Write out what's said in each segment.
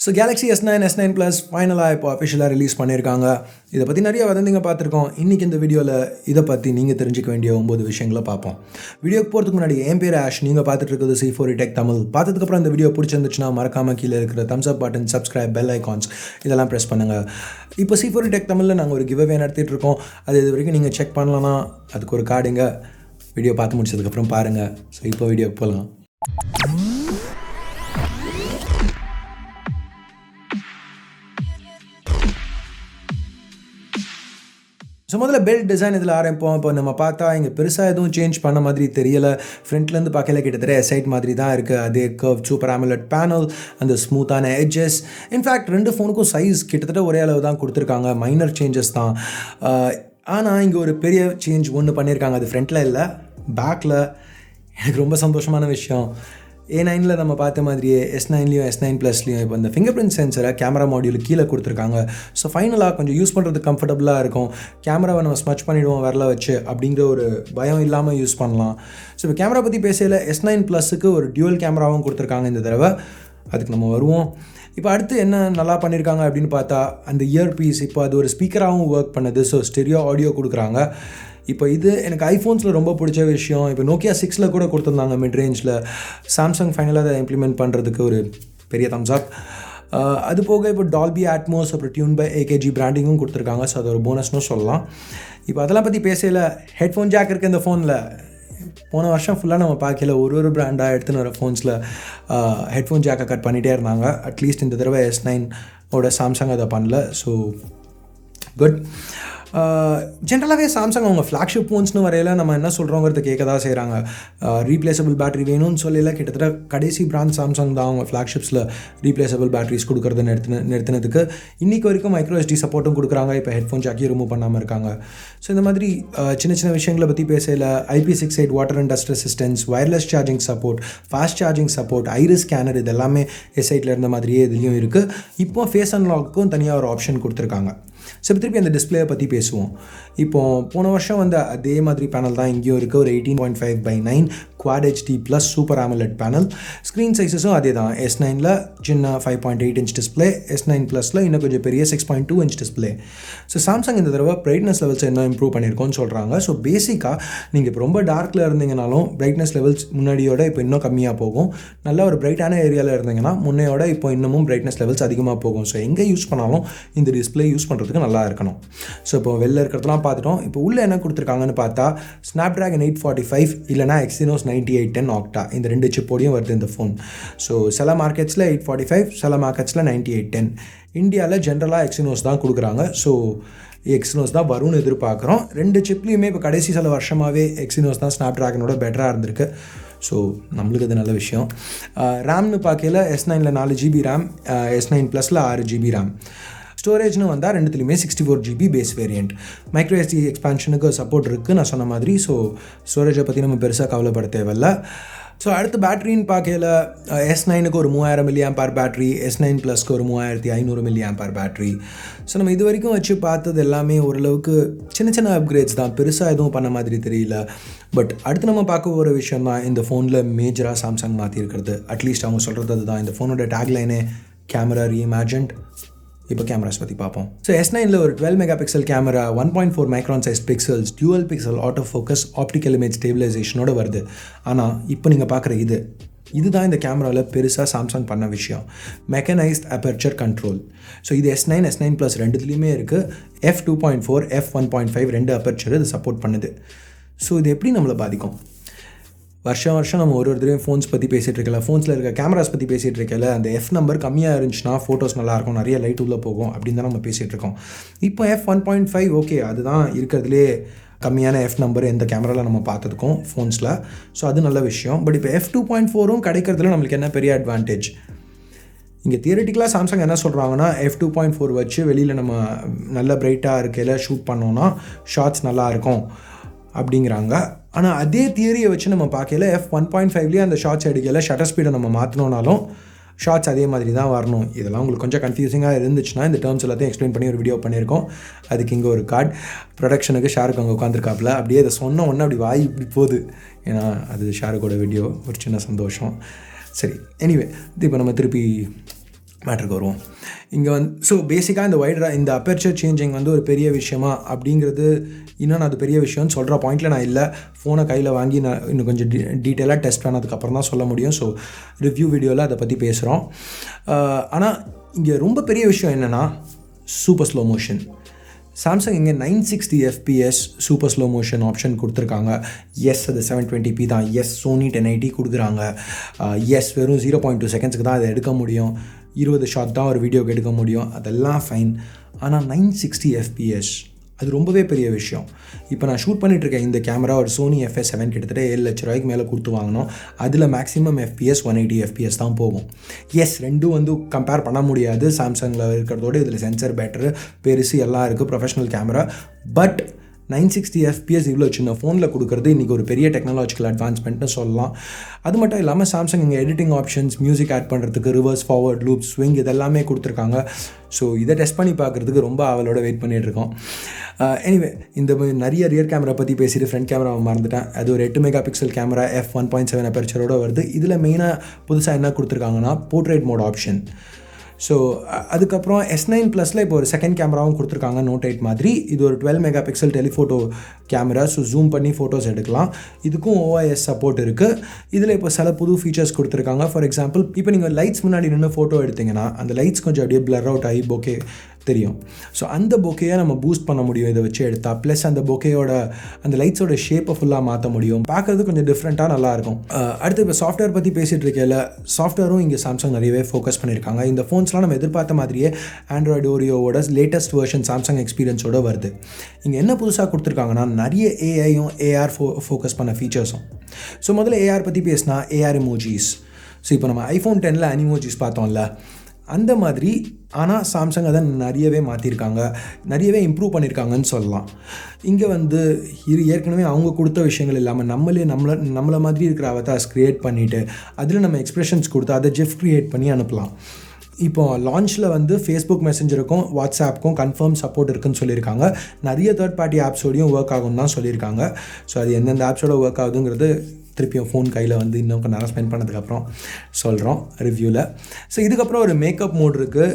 So Galaxy S9 S9 plus ஃபைனலாக இப்போ அஃபிஷியலாக ரிலீஸ் பண்ணியிருக்காங்க. இதை பற்றி நிறைய வதந்திங்க பார்த்துருக்கோம். இன்றைக்கி இந்த வீடியோவில் இதை பற்றி நீங்கள் தெரிஞ்சிக்க வேண்டிய 9 விஷயங்களை பார்ப்போம். வீடியோக்கு போகிறதுக்கு முன்னாடி என் பேர் ஆஷ், நீங்கள் பார்த்துட்டு இருக்கிறது C4 டெக் தமிழ். பார்த்ததுக்கப்புறம் இந்த வீடியோ பிடிச்சிருந்துச்சுன்னா மறக்காமல் கீழே இருக்கிற தம்ஸ் அப் பட்டன், சப்ஸ்கிரைப், பெல் ஐகான்ஸ் இதெல்லாம் ப்ரெஸ் பண்ணுங்கள். இப்போ C4 டெக் தமிழில் நாங்கள் ஒரு கிவ்அவே நடத்திட்டு இருக்கோம். அது இது வரைக்கும் நீங்கள் செக் பண்ணலன்னா அதுக்கு ஒரு கார்டுங்க. வீடியோ பார்த்து முடிச்சதுக்கப்புறம் பாருங்கள். ஸோ இப்போ வீடியோக்கு போகலாம். ஸோ முதல்ல பெல்ட் டிசைன் இதில் ஆரம்பிப்போம். இப்போ நம்ம பார்த்தா இங்கே பெருசாக எதுவும் சேஞ்ச் பண்ண மாதிரி தெரியலை. ஃப்ரண்ட்லேருந்து பார்க்கல கிட்டத்தட்ட எசைட் மாதிரி தான் இருக்குது. அதே கர்வ் சூப்பர் AMOLED பேனல், அந்த ஸ்மூத்தான எட்ஜஸ். இன்ஃபேக்ட் ரெண்டு ஃபோனுக்கும் சைஸ் கிட்டத்தட்ட ஒரே அளவு தான் கொடுத்துருக்காங்க. மைனர் சேஞ்சஸ் தான். ஆனால் இங்கே ஒரு பெரிய சேஞ்ச் ஒன்று பண்ணியிருக்காங்க. அது ஃப்ரண்ட்டில் இல்லை, பேக்கில். எனக்கு ரொம்ப சந்தோஷமான விஷயம். A9ல் நம்ம பார்த்த மாதிரியே S9லையும் S9 ப்ளஸ்லையும் இப்போ இந்த ஃபிங்கர் பிரிண்ட் சென்சரை கேமரா மாடியூல் கீழே கொடுத்துருக்காங்க. ஸோ ஃபைனலாக கொஞ்சம் யூஸ் பண்ணுறதுக்கு கம்ஃபர்டபுளாக இருக்கும். கேமராவை நம்ம ஸ்மச் பண்ணிவிடுவோம் வரல வச்சு அப்படிங்கிற ஒரு பயம் இல்லாமல் யூஸ் பண்ணலாம். ஸோ இப்போ கேமரா பற்றி பேசையில் S9 ப்ளஸுக்கு ஒரு டியூவல் கேமராவும் கொடுத்துருக்காங்க இந்த தடவை. அதுக்கு நம்ம வருவோம். இப்போ அடுத்து என்ன நல்லா பண்ணியிருக்காங்க அப்படின்னு பார்த்தா அந்த இயர் பீஸ், இப்போ அது ஒரு ஸ்பீக்கராகவும் ஒர்க் பண்ணுது. ஸோ ஸ்டெரியோ ஆடியோ கொடுக்குறாங்க. இப்போ இது எனக்கு ஐஃபோன்ஸில் ரொம்ப பிடிச்ச விஷயம். இப்போ Nokia 6ல் கூட கொடுத்துருந்தாங்க மிட் ரேஞ்சில். சாம்சங் ஃபைனலாக அதை இம்ப்ளிமெண்ட் பண்ணுறதுக்கு ஒரு பெரிய தம்ஸ் அப். அது போக இப்போ டால்பி அட்மோஸ், அப்புறம் டியூன் பை AKG பிராண்டிங்கும் கொடுத்துருக்காங்க. ஸோ அது ஒரு போனஸ்னு சொல்லலாம். இப்போ அதெல்லாம் பற்றி பேசல. ஹெட்ஃபோன் ஜாக் இருக்குது இந்த ஃபோனில். போன வருஷம் ஃபுல்லாக நம்ம பார்க்கல, ஒரு பிராண்டாக எடுத்துன்னு வர ஃபோன்ஸில் ஹெட்ஃபோன் ஜாக்கை கட் பண்ணிகிட்டே இருந்தாங்க. அட்லீஸ்ட் இந்த தடவை S9ஓட சாம்சங் அதை பண்ணல. So good. ஜென்ரலாகவே சாம்சங் அவங்க ஃப்ளாக்ஷிப் ஃபோன்ஸ்னு வரையில் நம்ம என்ன சொல்கிறோங்கிறத கேட்க தான் செய்கிறாங்க. ரீப்ளேசபிள் பேட்டரி வேணும்னு சொல்லல. கிட்டத்தட்ட கடைசி பிராண்ட் சாம்சங் தான் அவங்க ஃப்ளாக்ஷிப்ஸில் ரீப்ளேசபிள் பேட்டரிஸ் கொடுக்குறத நிறுத்தினதுக்கு. இன்றைக்கு வரைக்கும் மைக்ரோ SD சப்போர்ட்டும் கொடுக்குறாங்க. இப்போ ஹெட்ஃபோன் ஜாக்கையும் ரிமூவ் பண்ணாமல் இருக்காங்க. ஸோ இந்த மாதிரி சின்ன சின்ன விஷயங்களை பற்றி பேசல. IP68 water and dust resistance, wireless charging support, fast charging support, iris scanner, இது எல்லாமே எஸ்ஐட்டில் இருந்த மாதிரியே இதுலேயும் இருக்குது. இப்போ ஃபேஸ் அன்லாக்குக்கும் தனியாக ஒரு ஆப்ஷன் கொடுத்துருக்காங்க. ஸோ இப்போ திருப்பி அந்த டிஸ்பிளேயை பற்றி பேசுவோம். இப்போது போன வருஷம் வந்து அதே மாதிரி பேனல் தான் இங்கேயும் இருக்குது. ஒரு 18.5/9 Quad HD plus super AMOLED panel. Screen சைஸஸும் அதே தான். S9ல் சின்ன 5.8 இன்ச் டிஸ்பிளே, S9 ப்ளஸில் இன்னும் கொஞ்சம் பெரிய 6.2 இன்ச் டிஸ்பிளே. ஸோ சாம்சங் இந்த தடவை பிரைட்னஸ் லெவல்ஸ் இன்னும் இம்ப்ரூவ் பண்ணியிருக்கோன்னு சொல்கிறாங்க. ஸோ பேசிக்காக நீங்கள் இப்போ ரொம்ப டார்க்கில் இருந்தீங்கனாலும் பிரைட்னஸ் லெவல்ஸ் முன்னாடியோட இப்போ இன்னும் கம்மியாக போகும். நல்ல ஒரு பிரைட்டான ஏரியாவில் இருந்தீங்கன்னா முன்னையோட இப்போ இன்னமும் பிரைட்னஸ் லெவல்ஸ் அதிகமாக போகும். ஸோ எங்கே யூஸ் பண்ணாலும் இந்த டிஸ்பிளே யூஸ் பண்ணுறதுக்கு நல்லா இருக்கணும். ஸோ இப்போ வெளில இருக்கிறதெல்லாம் பார்த்துட்டோம். இப்போ உள்ளே என்ன கொடுத்துருக்காங்கன்னு பார்த்தா Snapdragon 845 இல்லைனா Exynos 9810 Octa, இந்த ரெண்டு சிப்போடையும் வருது இந்த ஃபோன். ஸோ சில மார்க்கெட்ஸில் 845, சில மார்க்கெட்ஸில் 9810. இந்தியாவில் ஜென்ரலாக Exynos தான் கொடுக்குறாங்க. ஸோ Exynos தான் வரும்னு எதிர்பார்க்குறோம். ரெண்டு சிப்லேயுமே இப்போ கடைசி சில வருஷமாகவே Exynos தான் ஸ்னாப்ட்ராகனோட பெட்டராக இருந்திருக்கு. ஸோ நம்மளுக்கு அது நல்ல விஷயம். ரேம்னு பார்க்கல S9ல் 4 GB ரேம், S9 ப்ளஸில் 6 GB ரேம். ஸ்டோரேஜ்னு வந்தால் ரெண்டுத்துலையுமே 64 GB base variant. Micro SD எக்ஸ்பான்ஷனுக்கு சப்போர்ட் இருக்குது நான் சொன்ன மாதிரி. ஸோ ஸ்டோரேஜை பற்றி நம்ம பெருசாக கவலைப்பட தேவையில்ல. ஸோ அடுத்து பேட்டரின்னு பார்க்கல S9க்கு ஒரு 3000 mAh பேட்டரி, S9 ப்ளஸ்க்கு ஒரு 3500 mAh பேட்டரி. ஸோ நம்ம இது வரைக்கும் வச்சு பார்த்தது எல்லாமே ஓரளவுக்கு சின்ன சின்ன அப்கிரேட்ஸ் தான், பெருசாக எதுவும் பண்ண மாதிரி தெரியல. பட் அடுத்து நம்ம பார்க்க ஒரு விஷயம் தான் இந்த ஃபோனில் மேஜராக சாம்சங் மாற்றிருக்கிறது. அட்லீஸ்ட் அவங்க சொல்கிறது அதுதான். இந்த ஃபோனோட டேக்லைனே கேமரா ரீஇமேஜின்ட். இப்போ கேமராஸ் பற்றி பார்ப்போம். ஸோ S9ல் ஒரு 12 megapixel camera, 1.4 micron size pixels, dual pixel auto focus, optical image ஸ்டேபிளைசேஷனோட வருது. ஆனால் இப்போ நீங்கள் பார்க்குற இதுதான் இந்த கேமராவில் பெருசாக சாம்சங் பண்ண விஷயம். Mechanised aperture control. ஸோ இது S9, S9 ப்ளஸ் ரெண்டுத்துலேயுமே இருக்குது. f2.4, f1.5 ரெண்டு அபர்ச்சர் இது சப்போர்ட் பண்ணுது. ஸோ இது எப்படி நம்மளை பாதிக்கும்? வருஷம் நம்ம ஒரு தடவையும் ஃபோன்ஸ் பற்றி பேசிகிட்டு இருக்கல, ஃபோன்ஸில் இருக்க கேமராஸ் பற்றி பேசிகிட்டு இருக்கல. அந்த F நம்பர் கம்மியாக இருந்துச்சுன்னா ஃபோட்டோஸ் நல்லாயிருக்கும், நிறைய லைட் உள்ளே போகும் அப்படின்னு தான் நம்ம பேசிகிட்டு இருக்கோம். இப்போ f1.5 ஓகே, அதுதான் இருக்கிறதுலே கம்மியான F நம்பர் எந்த கேமராவில் நம்ம பார்த்துருக்கோம் ஃபோன்ஸில். ஸோ அது நல்ல விஷயம். பட் இப்போ f2.4ம் கிடைக்கிறதுல நம்மளுக்கு என்ன பெரிய அட்வான்டேஜ்? இங்கே தியரிட்டிக்கலாக சாம்சங் என்ன சொல்கிறாங்கன்னா f2.4 வச்சு வெளியில் நம்ம நல்ல பிரைட்டாக இருக்கையில் ஷூட் பண்ணோன்னா ஷார்ட்ஸ் நல்லாயிருக்கும் அப்படிங்கிறாங்க. ஆனால் அதே தியரியை வச்சு நம்ம பார்க்கல f1.5லேயே அந்த ஷார்ட்ஸ் எடுக்கல ஷட்டர் ஸ்பீடை நம்ம மாற்றினோனாலும் ஷார்ட்ஸ் அதே மாதிரி தான் வரணும். இதெல்லாம் உங்களுக்கு கொஞ்சம் கன்ஃபியூசிங்காக இருந்துச்சுன்னா இந்த டேர்ம்ஸ் எல்லாத்தையும் எக்ஸ்பிளைன் பண்ணி ஒரு வீடியோ பண்ணியிருக்கோம். அதுக்கு இங்கே ஒரு கார்டு ப்ரொடக்ஷனுக்கு ஷாருக்கு அங்கே உட்காந்துருக்காப்புல. அப்படியே அதை சொன்ன உடனே அப்படி வாய் இப்படி போகுது. ஏன்னா அது ஷாருக்கோட வீடியோ, ஒரு சின்ன சந்தோஷம். சரி, எனிவே இப்போ நம்ம திருப்பி மேட்ருக்கு வருவோம். இங்கே ஸோ பேசிக்காக இந்த அப்பர்ச்சர் சேஞ்சிங் ஒரு பெரிய விஷயமா அப்படிங்கிறது இன்னும் நான் அது பெரிய விஷயம்னு சொல்கிற பாயிண்டில் நான் இல்லை. ஃபோனை கையில் வாங்கி நான் இன்னும் கொஞ்சம் டீட்டெயிலாக டெஸ்ட் பண்ணதுக்கப்புறம் தான் சொல்ல முடியும். ஸோ ரிவ்யூ வீடியோவில் அதை பற்றி பேசுகிறோம். ஆனால் இங்கே ரொம்ப பெரிய விஷயம் என்னென்னா சூப்பர் ஸ்லோ மோஷன். சாம்சங் இங்கே 960 FPS super slow motion option கொடுத்துருக்காங்க. எஸ் அது 720p தான். எஸ் சோனி 1080 கொடுக்குறாங்க. எஸ் வெறும் 0.2 செகண்ட்ஸுக்கு தான் அதை எடுக்க முடியும். 20 ஷாட் தான் ஒரு வீடியோக்கு எடுக்க முடியும். அதெல்லாம் ஃபைன். ஆனால் 960 FPS அது ரொம்பவே பெரிய விஷயம். இப்போ நான் ஷூட் பண்ணிகிட்ருக்கேன் இந்த கேமரா ஒரு சோனி FS7 கிட்டத்தட்ட 7 லட்ச ரூபாய்க்கு மேலே கொடுத்து வாங்கினோம். அதில் மேக்ஸிமம் FPS 180 FPS தான் போகும். எஸ் ரெண்டும் கம்பேர் பண்ண முடியாது. சாம்சங்கில் இருக்கிறதோடு இதில் சென்சர் பேட்டரு பெருசு எல்லாம் இருக்குது, ப்ரொஃபஷனல் கேமரா. பட் 960 FPS இவ்வளோ சின்ன ஃபோனில் கொடுக்குறது இன்றைக்கி ஒரு பெரிய டெக்னாலஜிக்கல் அட்வான்ஸ்மெண்ட்னு சொல்லலாம். அது மட்டும் இல்லாமல் சாம்சங் இங்கே எடிட்டிங் ஆப்ஷன்ஸ், மியூசிக் ஆட் பண்ணுறதுக்கு ரிவர்ஸ், ஃபார்வர்ட், லூப், ஸ்விங் இதெல்லாமே கொடுத்துருக்காங்க. ஸோ இதை டெஸ்ட் பண்ணி பார்க்குறதுக்கு ரொம்ப அவளோட வெயிட் பண்ணிகிட்ருக்கோம். எனிவே இந்த நிறைய ரியர் கேமரா பற்றி பேசிட்டு ஃப்ரண்ட் கேமரா மறந்துட்டேன். அது ஒரு 8 மெகா பிக்சல் கேமரா f1.7 அப்பர்ச்சரோடு வருது. இதில் மெயினாக புதுசாக என்ன கொடுத்துருக்காங்கன்னா போர்ட்ரேட் மோட் ஆப்ஷன். ஸோ அதுக்கப்புறம் S9 ப்ளஸில் இப்போ ஒரு செகண்ட் கேமராவும் கொடுத்துருக்காங்க Note 8 மாதிரி. இது ஒரு 12 mega pixel telephoto camera. So zoom பண்ணி ஃபோட்டோஸ் எடுக்கலாம். இதுக்கும் OIS சப்போர்ட் இருக்குது. இதில் இப்போ சில புது ஃபீச்சர்ஸ் கொடுத்துருக்காங்க. ஃபார் எக்ஸாம்பிள் இப்போ நீங்கள் லைட்ஸ் முன்னாடி நின்று ஃபோட்டோ எடுத்திங்கன்னா அந்த லைட்ஸ் கொஞ்சம் அப்படியே பிளர் அவுட் ஆகி போக்கே தெரியும். ஸோ அந்த போக்கையை நம்ம பூஸ்ட் பண்ண முடியும் இதை வச்சு எடுத்தால். ப்ளஸ் அந்த போக்கையோட அந்த லைட்ஸோட ஷேப்பை ஃபுல்லாக மாற்ற முடியும். பார்க்குறது கொஞ்சம் டிஃப்ரெண்ட்டாக நல்லாயிருக்கும். அடுத்து இப்போ சாஃப்ட்வேர் பற்றி பேசிகிட்டு இருக்கையில் சாஃப்ட்வேரும் இங்கே சாம்சங் நிறையவே ஃபோக்கஸ் பண்ணியிருக்காங்க. இந்த ஃபோன்ஸ்லாம் நம்ம எதிர்பார்த்த மாதிரியே ஆண்ட்ராய்டு ஓரியோவோட லேட்டஸ்ட் வெர்ஷன் சாம்சங் எக்ஸ்பீரியன்ஸோட வருது. இங்கே என்ன புதுசாக கொடுத்துருக்காங்கன்னா நிறைய ஏஐயும் ஏஆர் ஃபோக்கஸ் பண்ண ஃபீச்சர்ஸும். ஸோ முதல்ல ஏஆர் பற்றி பேசினா ஏஆர் எமோஜிஸ். ஸோ இப்போ நம்ம iPhone 10ல் அனிமோஜிஸ் பார்த்தோம்ல அந்த மாதிரி. ஆனால் சாம்சங் அதை நிறையவே மாற்றிருக்காங்க, நிறையவே இம்ப்ரூவ் பண்ணியிருக்காங்கன்னு சொல்லலாம். இங்கே ஏற்கனவே அவங்க கொடுத்த விஷயங்கள் இல்லாமல் நம்மளை மாதிரி இருக்கிற அவதார்ஸ் க்ரியேட் பண்ணிவிட்டு அதில் நம்ம எக்ஸ்ப்ரெஷன்ஸ் கொடுத்து அதை ஜிஃப் க்ரியேட் பண்ணி அனுப்பலாம். இப்போ லான்ச்சில் ஃபேஸ்புக் மெசஞ்சருக்கும் வாட்ஸ்ஆப்புக்கும் கன்ஃபார்ம் சப்போர்ட் இருக்குன்னு சொல்லியிருக்காங்க. நிறைய தேர்ட் பார்ட்டி ஆப்ஸோடையும் ஒர்க் ஆகும்னு தான் சொல்லியிருக்காங்க. ஸோ அது எந்தெந்த ஆப்ஸோட ஒர்க் ஆகுதுங்கிறது திருப்பியும் ஃபோன் கையில் இன்னும் கொஞ்சம் நேரம் ஸ்பெண்ட் பண்ணதுக்கப்புறம் சொல்கிறோம் ரிவ்யூவில். ஸோ இதுக்கப்புறம் ஒரு மேக்கப் மோட் இருக்குது.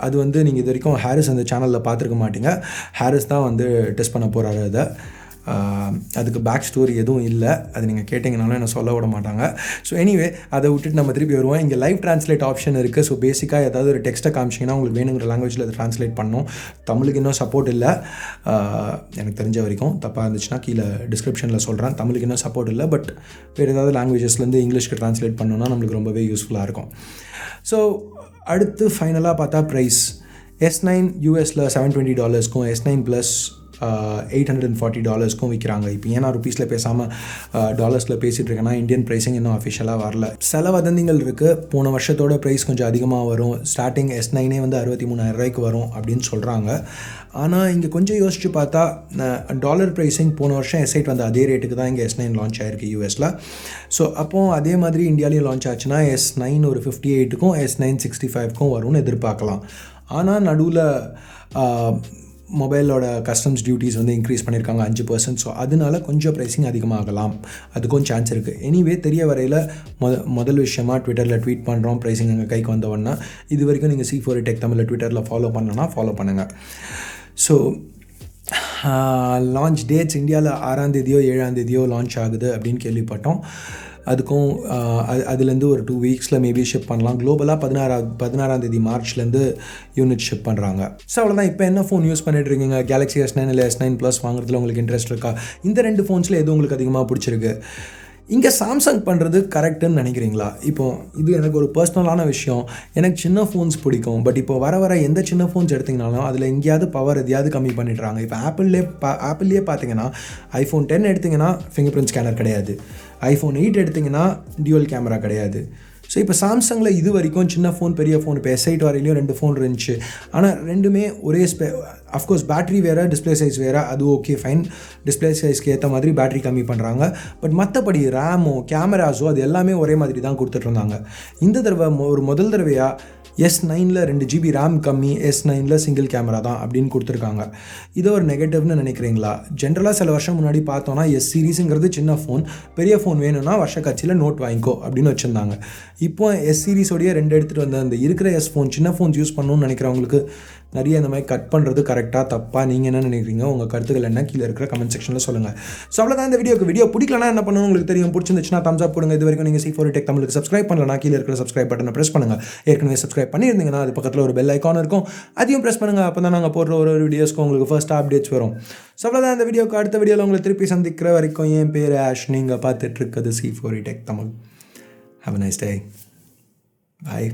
அது நீங்கள் இது வரைக்கும் ஹாரிஸ் அந்த சேனலில் பார்த்துருக்க மாட்டீங்க. ஹாரிஸ் தான் டெஸ்ட் பண்ண போகிறாரு அதை. அதுக்கு பேக் ஸ்டோரி எதுவும் இல்லை. அது நீங்கள் கேட்டிங்கனாலும் என்ன சொல்ல விட மாட்டாங்க. ஸோ எனிவே அதை விட்டுட்டு நம்ம திருப்பி வருவோம். இங்கே லைவ் ட்ரான்ஸ்லேட் ஆப்ஷன் இருக்குது. ஸோ பேசிக்காக ஏதாவது ஒரு டெக்ஸ்ட்டை காமிச்சிங்கன்னா உங்களுக்கு வேணுங்கிற லாங்குவேஜில் அதை ட்ரான்ஸ்லேட் பண்ணணும். தமிழுக்கு இன்னும் சப்போர்ட் இல்லை எனக்கு தெரிஞ்ச வரைக்கும். தப்பாக இருந்துச்சுன்னா கீழே டிஸ்கிரிப்ஷனில் சொல்கிறேன். தமிழுக்கு இன்னும் சப்போர்ட் இல்லை. பட் வேறு ஏதாவது லாங்குவேஜஸ்லேருந்து இங்கிலீஷ்க்கு ட்ரான்ஸ்லேட் பண்ணணுன்னா நம்மளுக்கு ரொம்பவே யூஸ்ஃபுல்லாக இருக்கும். ஸோ அடுத்து ஃபைனலாக பார்த்தா ப்ரைஸ். S9 யூஎஸில் $720க்கும் S9 ப்ளஸ் $840க்கும் விற்கிறாங்க. இப்போ ஏன்னா ருப்பீஸில் பேசாமல் டாலர்ஸில் பேசிகிட்டு இருக்கேன்னா இந்தியன் ப்ரைஸிங் இன்னும் அஃபிஷியலாக வரல. சில வதந்திகள் இருக்குது. போன வருஷத்தோட ப்ரைஸ் கொஞ்சம் அதிகமாக வரும். ஸ்டார்டிங் S9 $63,000 வரும் அப்படின்னு சொல்கிறாங்க. ஆனால் இங்கே கொஞ்சம் யோசித்து பார்த்தா டாலர் ப்ரைஸிங் போன வருஷம் S8 அதே ரேட்டுக்கு தான் இங்கே S9 லான்ச் ஆகிருக்கு யூஎஸில். ஸோ அப்போது அதே மாதிரி இந்தியாவிலையும் லான்ச் ஆச்சுன்னா S9 ஒரு 58க்கும் S9 65க்கும் வரும்னு எதிர்பார்க்கலாம். ஆனால் நடுவில் மொபைலோட கஸ்டம்ஸ் டியூட்டிஸ் இன்க்ரீஸ் பண்ணியிருக்காங்க 5%. ஸோ அதனால கொஞ்சம் ப்ரைஸிங் அதிகமாகலாம். அதுக்கும் சான்ஸ் இருக்குது. எனிவே தெரிய வரையில் முதல் விஷயமாக ட்விட்டரில் ட்வீட் பண்ணுறோம் ப்ரைஸிங் எங்கள் கைக்கு வந்தவொன்னா. இது வரைக்கும் நீங்கள் C4 Tech தமிழில் ட்விட்டரில் ஃபாலோ பண்ணலன்னா ஃபாலோ பண்ணுங்கள். ஸோ லான்ச் டேட்ஸ் இந்தியாவில் 6ஆம் தேதியோ 7ஆம் தேதியோ லான்ச் ஆகுது அப்படின்னு கேள்விப்பட்டோம். அதுக்கும் அதுலேருந்து ஒரு 2 வீக்ஸில் மேபி ஷிப் பண்ணலாம். குளோபலாக 16ஆம் தேதி மார்ச்லேருந்து யூனிட் ஷிப் பண்ணுறாங்க. ஸோ அவ்வளோதான். இப்போ என்ன ஃபோன் யூஸ் பண்ணிட்டுருக்கீங்க? கேலக்ஸி S9 இல்லை S9 ப்ளஸ் வாங்குறதுல உங்களுக்கு இன்ட்ரெஸ்ட் இருக்கா? இந்த 2 ஃபோன்ஸில் எது உங்களுக்கு அதிகமாக பிடிச்சிருக்கு? இங்கே சாம்சங் பண்ணுறது கரெக்டுன்னு நினைக்கிறீங்களா? இப்போது இது எனக்கு ஒரு பர்சனலான விஷயம். எனக்கு சின்ன ஃபோன்ஸ் பிடிக்கும். பட் இப்போ வர எந்த சின்ன ஃபோன்ஸ் எடுத்திங்கனாலும் அதில் எங்கேயாவது பவர் எதையாவது கம்மி பண்ணிடுறாங்க. இப்போ ஆப்பிள்லேயே பார்த்தீங்கன்னா iPhone 10 எடுத்திங்கன்னா ஃபிங்கர் பிரிண்ட் ஸ்கேனர் கிடையாது. iPhone 8 எடுத்திங்கன்னா டியூவல் கேமரா கிடையாது. ஸோ இப்போ சாம்சங்கில் இது வரைக்கும் சின்ன ஃபோன் பெரிய ஃபோன் இப்போ S8 வரையிலையும் 2 ஃபோன் இருந்துச்சு. ஆனால் ரெண்டுமே ஒரே அஃப்கோர்ஸ் பேட்ரி வேறு டிஸ்பிளே சைஸ் வேறு. அது ஓகே ஃபைன். டிஸ்பிளே சைஸ்க்கு ஏற்ற மாதிரி பேட்ரி கம்மி பண்ணுறாங்க. பட் மற்றபடி ரேமோ கேமராஸோ அது எல்லாமே ஒரே மாதிரி தான் கொடுத்துட்ருந்தாங்க. இந்த தடவை முதல் தடவையாக S9ல் 2GB ரேம் கம்மி, S9ல் சிங்கிள் கேமரா தான் அப்படின்னு கொடுத்துருக்காங்க. இது ஒரு நெகட்டிவ்னு நினைக்கிறீங்களா? ஜென்ரலாக சில வருஷம் முன்னாடி பார்த்தோன்னா S சீரிஸுங்கிறது சின்ன ஃபோன், பெரிய ஃபோன் வேணும்னா வருஷ கட்சியில் நோட் வாங்கிக்கோ அப்படின்னு வச்சுருந்தாங்க. இப்போ S சீரிஸோடைய 2 எடுத்துகிட்டு வந்து அந்த இருக்கிற S ஃபோன் சின்ன ஃபோன்ஸ் யூஸ் பண்ணணும்னு நினைக்கிறவங்களுக்கு நிறைய இந்த மாதிரி கட் பண்ணுறது கரெக்டாக தப்பாக நீங்கள் என்ன நினைக்கிறீங்க? உங்கள் கருத்துக்கள் என்ன கீழே இருக்கிற கமெண்ட் செக்ஷனில் சொல்லுங்கள். ஸோ அவ்வளோதான் இந்த வீடியோ பிடிக்கலனா என்ன பண்ணணும் உங்களுக்கு தெரியும். பிடிச்சிருந்துச்சுன்னா தம்ஸ் அப் கொடுங்க. இது வரைக்கும் நீங்கள் C4 Tech தமிழுக்கு சப்ஸ்கிரைப் பண்ணலனா கீழே இருக்கிற சப்ஸ்கிரைப் பட்டனை ப்ரெஸ் பண்ணுங்கள். ஏற்கனவே சப்ஸ்கிரைப் பண்ணியிருந்தீங்கன்னா அது பக்கத்தில் ஒரு பெல் ஐக்கான் இருக்கும், அதையும் ப்ரெஸ் பண்ணுங்கள். அப்போ தான் நாங்கள் போடுற ஒரு வீடியோஸ்க்கு உங்களுக்கு ஃபர்ஸ்ட் அப்டேட்ஸ் வரும். ஸோ அவ்வளோதான் இந்த வீடியோக்கு. அடுத்த வீடியோவில் உங்களை திருப்பி சந்திக்கிற வரைக்கும் என் பேர் ஆஷ், நீங்கள் பார்த்துட்டு இருக்கிறது C4 Tech Tamil. Have a nice day. Bye.